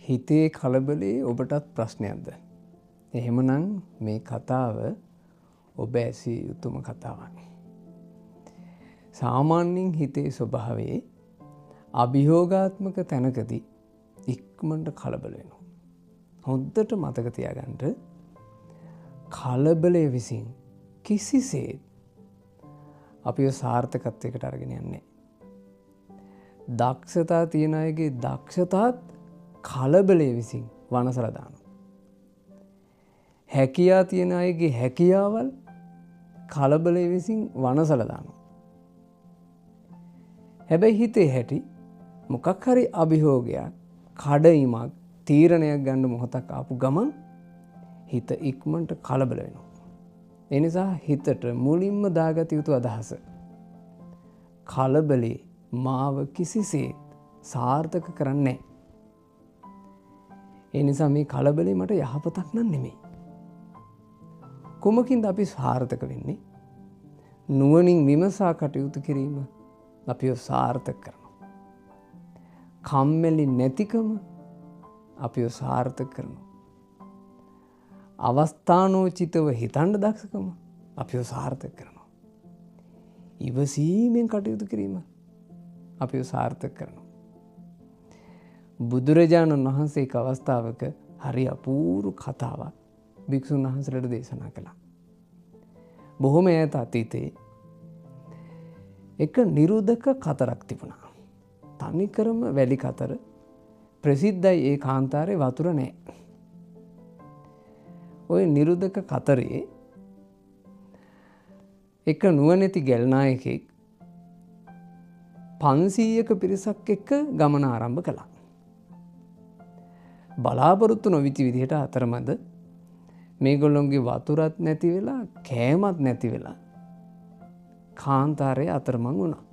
හිතේ කලබලේ ඔබටත් ප්‍රශ්නයක්ද? එහෙමනම් මේ කතාව ඔබ ඇසිය යුතුම කතාවක්. සාමාන්‍යයෙන් හිතේ ස්වභාවයේ අභියෝගාත්මක තැනකදී ඉක්මනට කලබල වෙනවා. හොඳට මතක තියාගන්න කලබලය විසින් කිසිසේත් අපිව සාර්ථකත්වයකට අරගෙන යන්නේ. දක්ෂතා තියන අයගේ දක්ෂතාත් කලබලය විසින් වනසලා දානවා. හැකියාව තියන අයගේ හැකියාවල් කලබලය විසින් වනසලා දානවා. හැබැයි හිතේ හැටි මොකක් හරි අභියෝගයක්, කඩයිමක්, තීරණයක් ගන්න මොහොතක් ආපු ගමන් හිත ඉක්මනට කලබල වෙනවා. ඒ නිසා හිතට මුලින්ම දාගත යුතු අදහස කලබලේ මාව කිසිසේත් සාර්ථක කරන්නේ නැහැ. ඒ නිසා මේ කලබලේ මට යහපතක් නන් නෙමෙයි. කුමකින්ද අපි සාර්ථක වෙන්නේ? නුවණින් විමසා කටයුතු කිරීම අපිව සාර්ථක කරනවා. කම්මැලි නැතිකම අපිව සාර්ථක කරනවා. අවස්ථානෝචිතව හිතන්න දක්ෂකම අපිව සාර්ථක කරනවා. ඉවසීමෙන් කටයුතු කිරීම අපිව සාර්ථක කරනවා. බුදුරජාණන් වහන්සේ එක් අවස්ථාවක හරි අපූර්ව කතාවක් භික්ෂුන් වහන්සේලාට දේශනා කළා. බොහොම ඈත අතීතයේ එක නිරුදක කතරක් තිබුණා. තනිකරම වැලි කතර, ප්‍රසිද්ධයි ඒ කාන්තාරේ වතුර නැහැ. ওই නිරුදක කතරේ එක නුවණැති ගැල්නායකෙක් 500ක පිරිසක් එක්ක ගමන ආරම්භ කළා. බලාපොරොත්තු නොවිච්ච විදිහට අතරමැද මේගොල්ලොන්ගේ වතුරත් නැති වෙලා, කෑමත් නැති වෙලා කාන්තාරයේ අතරමං වුණා.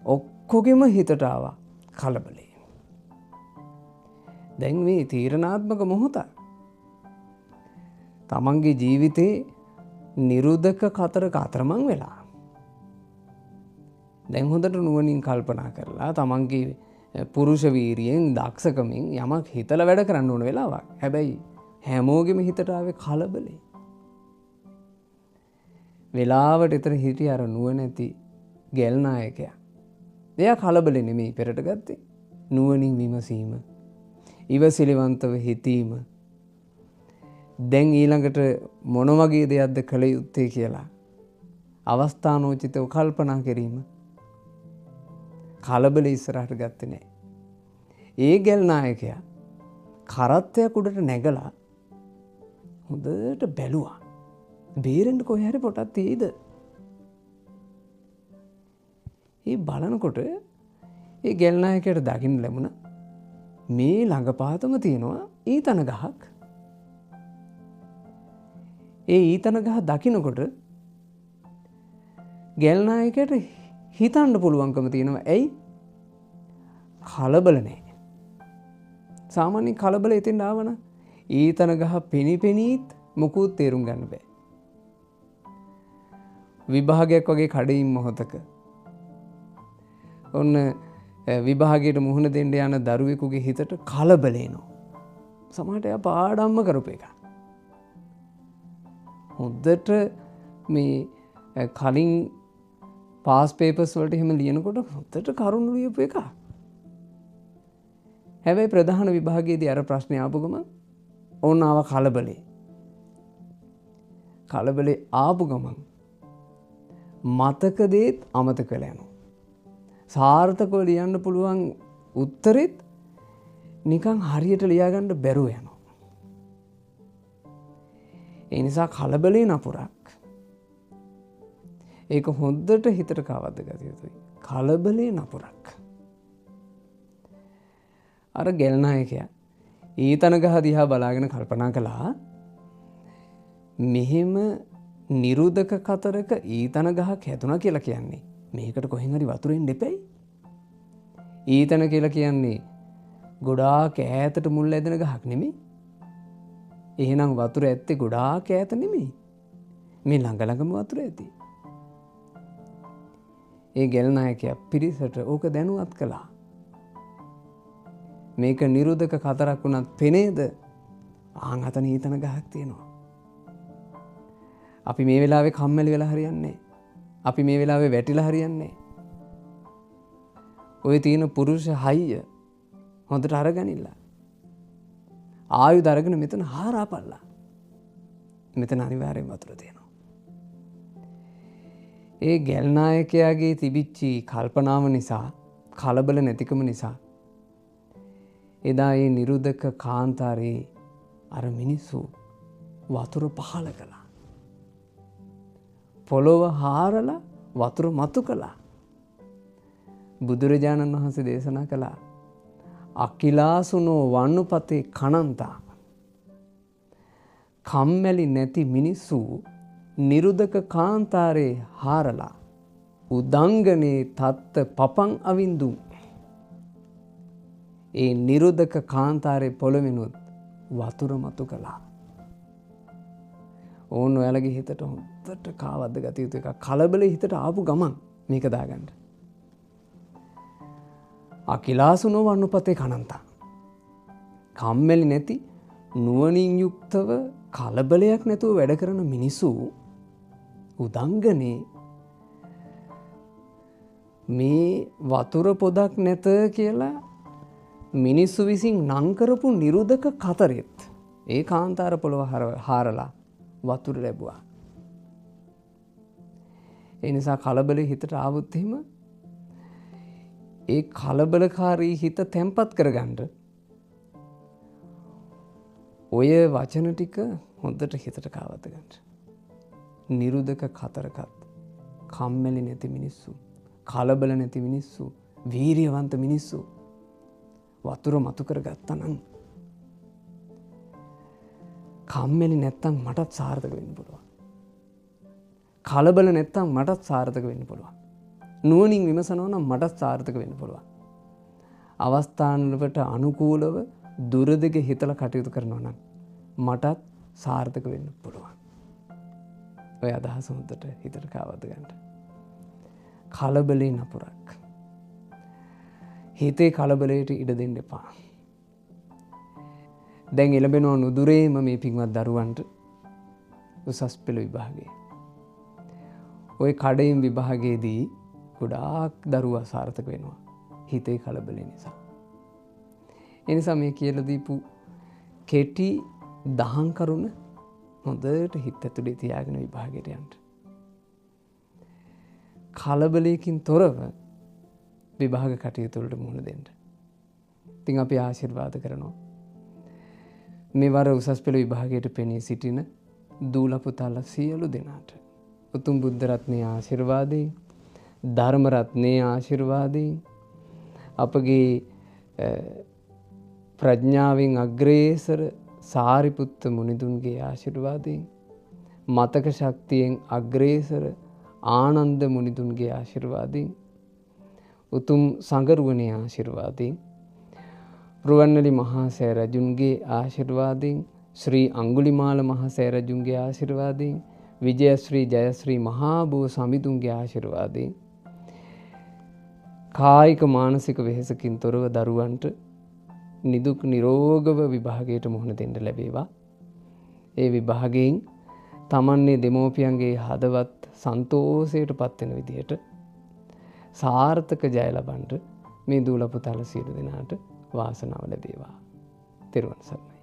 ඔක්කොගෙම හිතට ආවා කලබලේ. දැන් මේ තීරණාත්මක මොහොත තමන්ගේ ජීවිතේ නිරුදක කතරක අතරමං වෙලා. දැන් හොඳට නුවණින් කල්පනා කරලා තමන්ගේ පුරුෂ වීරියෙන් දක්ෂකමින් යමක් හිතලා වැඩ කරන්න ඕන වෙලාවක්. හැබැයි හැමෝගෙම හිතට ආවේ කලබලේ. වෙලාවට ඊතර හිටිය අර නුවණැති ගැල් නායකයා. එයා කලබලේ නෙමෙයි පෙරට ගත්තේ. නුවණින් විමසීම, ඉවසිලිවන්තව හිතීම, දැන් ඊළඟට මොන වගේ දෙයක්ද කළ යුත්තේ කියලා අවස්ථානෝචිතව කල්පනා කිරීම. කලබලේ ඉස්සරහට ගත්තේ නැහැ. ඒ ගැල් නායකයා කරත්තයක් උඩට නැගලා හොඳට බැලුවා. බේරෙන්න කොහේ හරි පොටක් තියෙයිද? ඒ බලනකොට ඒ ගැල් නායකයාට දකින්න ලැබුණා මේ ළඟපාතම තියෙනවා ඊතන ගහක්. ඒ ඊතන ගහ දකින්නකොට ගැල් නායකයාට හිතන්න පුළුවන්කම තියෙනවා. ඇයි? කලබල නැහැ. සාමාන්‍ය කලබල එතෙන් ආවන ඊතන ගහ පෙනිපෙනීත් මොකුත් තේරුම් ගන්න බෑ. විභාගයක් වගේ කඩින් මොහොතක ඔන්න විභාගයට මුහුණ දෙන්න යන දරුවෙකුගේ හිතට කලබල එනවා. සමහරට එයා පාඩම්ම කරපු එක. හොඳට මේ කලින් පාස් පේපර්ස් වලට එහෙම ලියනකොට හොඳට කරුණු ලියපු එක. හැබැයි ප්‍රධාන විභාගයේදී අර ප්‍රශ්නේ ආපු ගමන් ඕන ආව කලබලේ. කලබලේ ආපු ගමන් මතක දේත් අමතක වෙලා යනවා. සාර්ථකව ලියන්න පුළුවන් උත්තරෙත් නිකන් හරියට ලියාගන්න බැරුව යනවා. ඒ නිසා කලබලේ නපුරක්. ඒක හොඳට හිතට කවද්ද ගත යුතුයි. කලබලේ නපුරක්. අර ගැල් නායකයා ඊතන ගහ දිහා බලාගෙන කල්පනා කළා මෙහෙම නිරුදක කතරක ඊතන ගහක් හැදුනා කියලා කියන්නේ මේකට කොහෙන් හරි වතුරෙන් දෙපැයි. ඊතන කියලා කියන්නේ ගොඩාක් ඈතට මුල් ඇදෙන ගහක් නෙමෙයි. එහෙනම් වතුර ඇත්තේ ගොඩාක් ඈත නෙමෙයි. මේ ළඟ ළඟම වතුර ඇති. ඒ ගැල් නායකයා පිරිසට ඕක දැනුවත් කළා. මේක නිරුදක කතරක් වුණත් පෙනේද? ආන් අතන ඊතන ගහක් තියෙනවා. අපි මේ වෙලාවේ කම්මැලි වෙලා හරියන්නේ. අපි මේ වෙලාවේ වැටිලා හරියන්නේ. ඔය තියෙන පුරුෂ හයිය හොඳට අරගනින්න. ආයුධ අරගෙන මෙතන හාරාපල්ලා. මෙතන අනිවාර්යෙන් වතුර තියෙනවා. ඒ ගැල් නායකයාගේ තිබිච්චි කල්පනාව නිසා, කලබල නැතිකම නිසා එදා ඒ නිරුදක කාන්තාරේ අර මිනිස්සු වතුර පහල කළා. පොළොව හාරලා වතුර මතු කළා. බුදුරජාණන් වහන්සේ දේශනා කළා අකිලාසුනෝ වන්නුපතේ කනන්තා. කම්මැලි නැති මිනිස්සු නිරුදක කාන්තාරේ හාරලා උදංගනේ තත්ත පපං අවින්දුම්. ඒ නිරුදක කාන්තාරේ පොළොවෙනුත් වතුර මතු කළා. ඕන ඔයාලගේ හිතට හොඳට කාවද්ද ගත යුතු එකක්. කලබලේ හිතට ආපු ගමන් මේක දාගන්න. අකිලාසුනෝ වන්නුපතේ කනන්තා. කම්මැලි නැති නුවණින් යුක්තව කලබලයක් නැතුව වැඩ කරන මිනිස්සු උදංගනේ මේ වතුර පොදක් නැත කියලා මිනිස්සු විසින් නම් කරපු නිරුදක කතරෙත් ඒ කාන්තාර පොළව හාරලා වතුර ලැබුවා. ඒ නිසා කලබලේ හිතට ආවොත් එහෙම ඒ කලබලකාරී හිත තැම්පත් කරගන්න ඔය වචන ටික හොඳට හිතට කාවත ගන්න. නිරුදක කතරකත් කම්මැලි නැති මිනිස්සු, කලබල නැති මිනිස්සු, වීරියවන්ත මිනිස්සු වතුර මතු කරගත්තා නම් කම්මැලි නැත්තම් මටත් සාර්ථක වෙන්න පුළුවන්. කලබල නැත්තම් මටත් සාර්ථක වෙන්න පුළුවන්. නුවණින් විමසනවා නම් මටත් සාර්ථක වෙන්න පුළුවන්. අවස්ථානවලට අනුකූලව දුරදිග හිතලා කටයුතු කරනවා නම් මටත් සාර්ථක වෙන්න පුළුවන්. ඔය අදහස හොඳට හිතට කාවද්ද ගන්න. කලබලේ නපුරක්. හිතේ කලබලයට ඉඩ දෙන්න එපා. දැන් එළඹෙනවා නුදුරේම මේ පින්වත් දරුවන්ට උසස් පෙළ විභාගය. ওই කඩයින් විභාගයේදී ගොඩාක් දරුවා සාර්ථක වෙනවා හිතේ කලබල නිසා. ඒ නිසා මේ කියලා දීපු කෙටි දහම් කරුණ හොඳට හිත ඇතුලේ තියාගෙන විභාගයට යන්න. කලබලයකින් තොරව විභාග කටයුතු වලට මුහුණ දෙන්න. ඉතින් අපි ආශිර්වාද කරනවා. මේ වර උසස් පෙළ විභාගයට පෙනී සිටින දූල පුතාලා සියලු දෙනාට උතුම් බුද්ධ රත්නයේ ආශිර්වාදයෙන්, ධර්ම රත්නයේ ආශිර්වාදයෙන්, අපගේ ප්‍රඥාවෙන් අග්‍රේසර සාරිපුත්ත මුනිදුන්ගේ ආශිර්වාදයෙන්, මතක ශක්තියෙන් අග්‍රේසර ආනන්ද මුනිදුන්ගේ ආශිර්වාදයෙන්, උතුම් සංගරුවනේ ආශිර්වාදයෙන්, රුවන්වැලි මහා සෑ රජුන්ගේ ආශිර්වාදයෙන්, ශ්‍රී අඟුලිමාල මහා සෑ රජුන්ගේ ආශිර්වාදයෙන්, විජයශ්‍රී ජයශ්‍රී මහා බෝ සමිඳුන්ගේ ආශිර්වාදයෙන් කායික මානසික වෙහෙසකින් තොරව දරුවන්ට නිදුක් නිරෝගව විභාගයට මුහුණ දෙන්න ලැබේවා. ඒ විභාගයෙන් තමන්නේ දෙමෝපියන්ගේ හදවත් සන්තෝෂයට පත් වෙන විදිහට සාර්ථක ජය ලබන්න මේ දූල පුතාලා සියලු දෙනාට වාසනාව ලැබේවා. තෙරුවන් සරණයි.